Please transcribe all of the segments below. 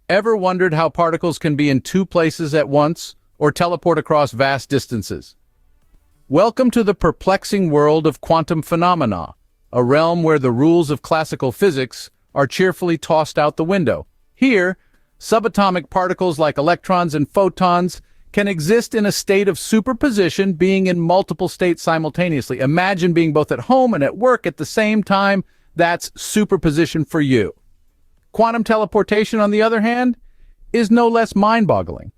Ever wondered how particles can be in two places at once or teleport across vast distances? Welcome to the perplexing world of quantum phenomena, a realm where the rules of classical physics are cheerfully tossed out the window. Here, subatomic particles like electrons and photons can exist in a state of superposition, being in multiple states simultaneously. Imagine being both at home and at work at the same time. That's superposition for you. Quantum teleportation, on the other hand, is no less mind-boggling.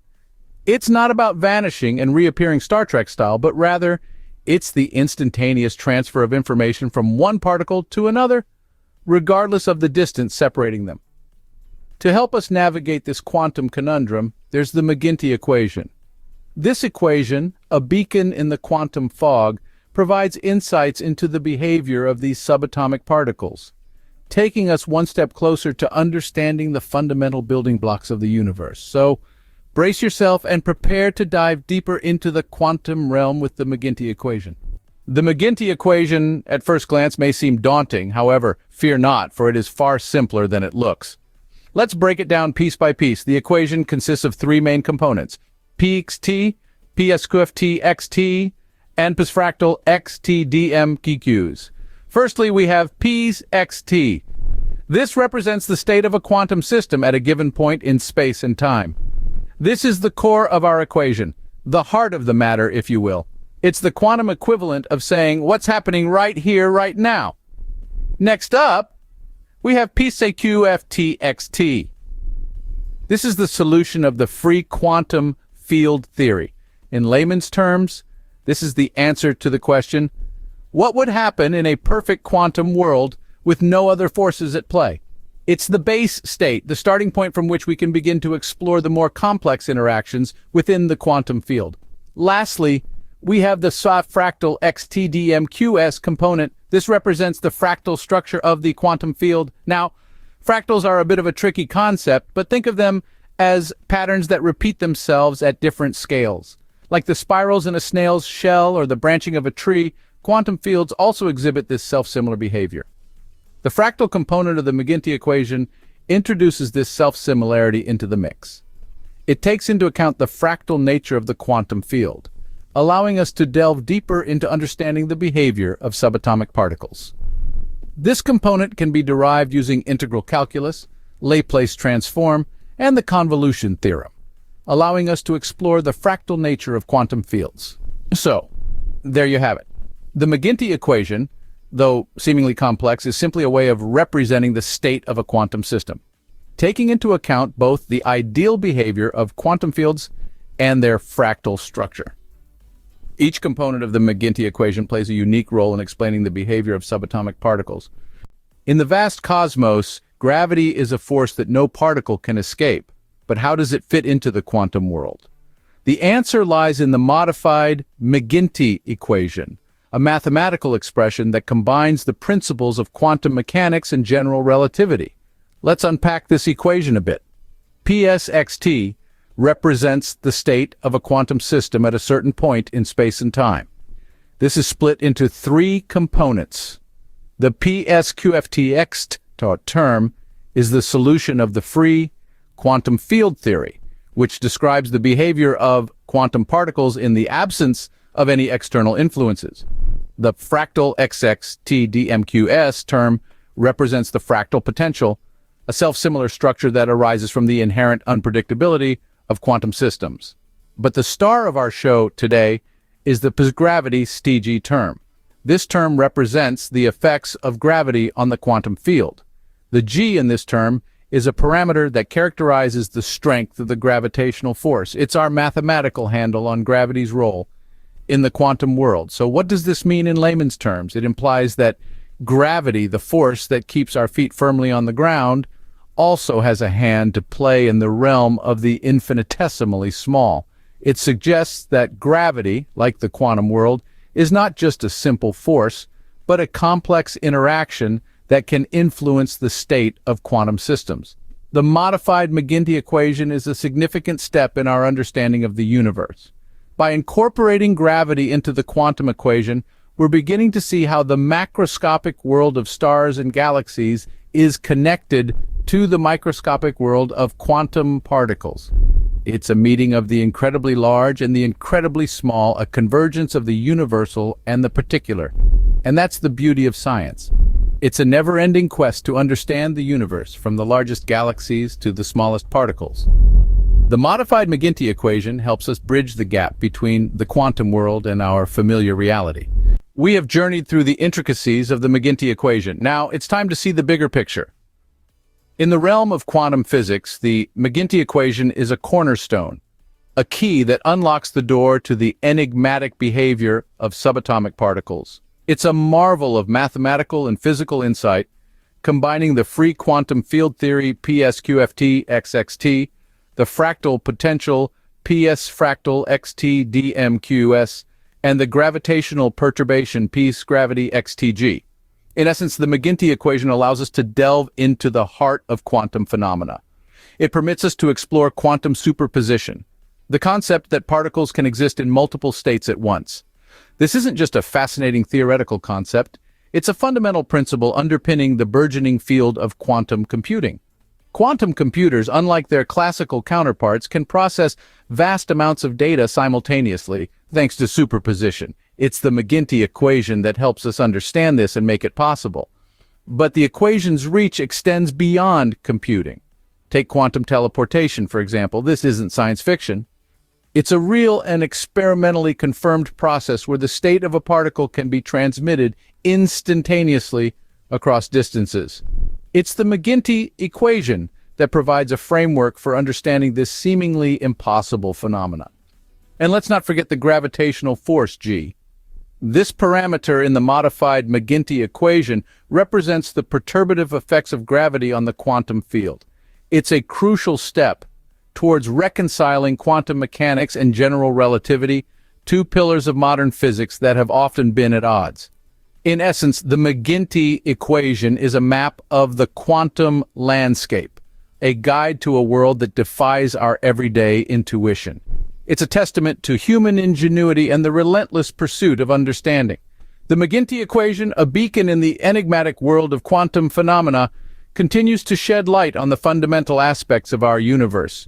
It's not about vanishing and reappearing Star Trek style, but rather, it's the instantaneous transfer of information from one particle to another, regardless of the distance separating them. To help us navigate this quantum conundrum, there's the McGinty Equation. This equation, a beacon in the quantum fog, provides insights into the behavior of these subatomic particles, taking us one step closer to understanding the fundamental building blocks of the universe. So, brace yourself and prepare to dive deeper into the quantum realm with the McGinty Equation. The McGinty Equation, at first glance, may seem daunting. However, fear not, for it is far simpler than it looks. Let's break it down piece by piece. The equation consists of three main components: Pxt, Psqft xt, and Psfractal xtdmqs. Firstly, we have P's xt. This represents the state of a quantum system at a given point in space and time. This is the core of our equation, the heart of the matter, if you will. It's the quantum equivalent of saying what's happening right here, right now. Next up, we have Psqft xt. This is the solution of the free quantum field theory. In layman's terms, this is the answer to the question, what would happen in a perfect quantum world with no other forces at play? It's the base state, the starting point from which we can begin to explore the more complex interactions within the quantum field. Lastly, we have the fractal xtdmqs component. This represents the fractal structure of the quantum field. Now, fractals are a bit of a tricky concept, but think of them as patterns that repeat themselves at different scales. Like the spirals in a snail's shell or the branching of a tree, quantum fields also exhibit this self-similar behavior. The fractal component of the McGinty equation introduces this self-similarity into the mix. It takes into account the fractal nature of the quantum field, allowing us to delve deeper into understanding the behavior of subatomic particles. This component can be derived using integral calculus, Laplace transform, and the convolution theorem, allowing us to explore the fractal nature of quantum fields. So, there you have it. The McGinty equation, though seemingly complex, is simply a way of representing the state of a quantum system, taking into account both the ideal behavior of quantum fields and their fractal structure. Each component of the McGinty equation plays a unique role in explaining the behavior of subatomic particles. In the vast cosmos, gravity is a force that no particle can escape. But how does it fit into the quantum world? The answer lies in the modified McGinty equation, a mathematical expression that combines the principles of quantum mechanics and general relativity. Let's unpack this equation a bit. Psxt represents the state of a quantum system at a certain point in space and time. This is split into three components. The Psqft term is the solution of the free quantum field theory, which describes the behavior of quantum particles in the absence of any external influences. The fractal xxtdmqs term represents the fractal potential, a self-similar structure that arises from the inherent unpredictability of quantum systems. But the star of our show today is the gravity Stg term. This term represents the effects of gravity on the quantum field. The g in this term is a parameter that characterizes the strength of the gravitational force. It's our mathematical handle on gravity's role in the quantum world. So what does this mean in layman's terms? It implies that gravity, the force that keeps our feet firmly on the ground, also has a hand to play in the realm of the infinitesimally small. It suggests that gravity, like the quantum world, is not just a simple force, but a complex interaction that can influence the state of quantum systems. The modified McGinty equation is a significant step in our understanding of the universe. By incorporating gravity into the quantum equation, we're beginning to see how the macroscopic world of stars and galaxies is connected to the microscopic world of quantum particles. It's a meeting of the incredibly large and the incredibly small, a convergence of the universal and the particular. And that's the beauty of science. It's a never-ending quest to understand the universe, from the largest galaxies to the smallest particles. The modified McGinty equation helps us bridge the gap between the quantum world and our familiar reality. We have journeyed through the intricacies of the McGinty equation. Now, it's time to see the bigger picture. In the realm of quantum physics, the McGinty equation is a cornerstone, a key that unlocks the door to the enigmatic behavior of subatomic particles. It's a marvel of mathematical and physical insight, combining the free quantum field theory PSQFT XXT, the fractal potential PS fractal XT DMQS, and the gravitational perturbation P's gravity XTG. In essence, the McGinty equation allows us to delve into the heart of quantum phenomena. It permits us to explore quantum superposition, the concept that particles can exist in multiple states at once. This isn't just a fascinating theoretical concept, it's a fundamental principle underpinning the burgeoning field of quantum computing. Quantum computers, unlike their classical counterparts, can process vast amounts of data simultaneously, thanks to superposition. It's the McGinty equation that helps us understand this and make it possible. But the equation's reach extends beyond computing. Take quantum teleportation, for example. This isn't science fiction. It's a real and experimentally confirmed process where the state of a particle can be transmitted instantaneously across distances. It's the McGinty equation that provides a framework for understanding this seemingly impossible phenomenon. And let's not forget the gravitational force, G. This parameter in the modified McGinty equation represents the perturbative effects of gravity on the quantum field. It's a crucial step towards reconciling quantum mechanics and general relativity, two pillars of modern physics that have often been at odds. In essence, the McGinty equation is a map of the quantum landscape, a guide to a world that defies our everyday intuition. It's a testament to human ingenuity and the relentless pursuit of understanding. The McGinty equation, a beacon in the enigmatic world of quantum phenomena, continues to shed light on the fundamental aspects of our universe.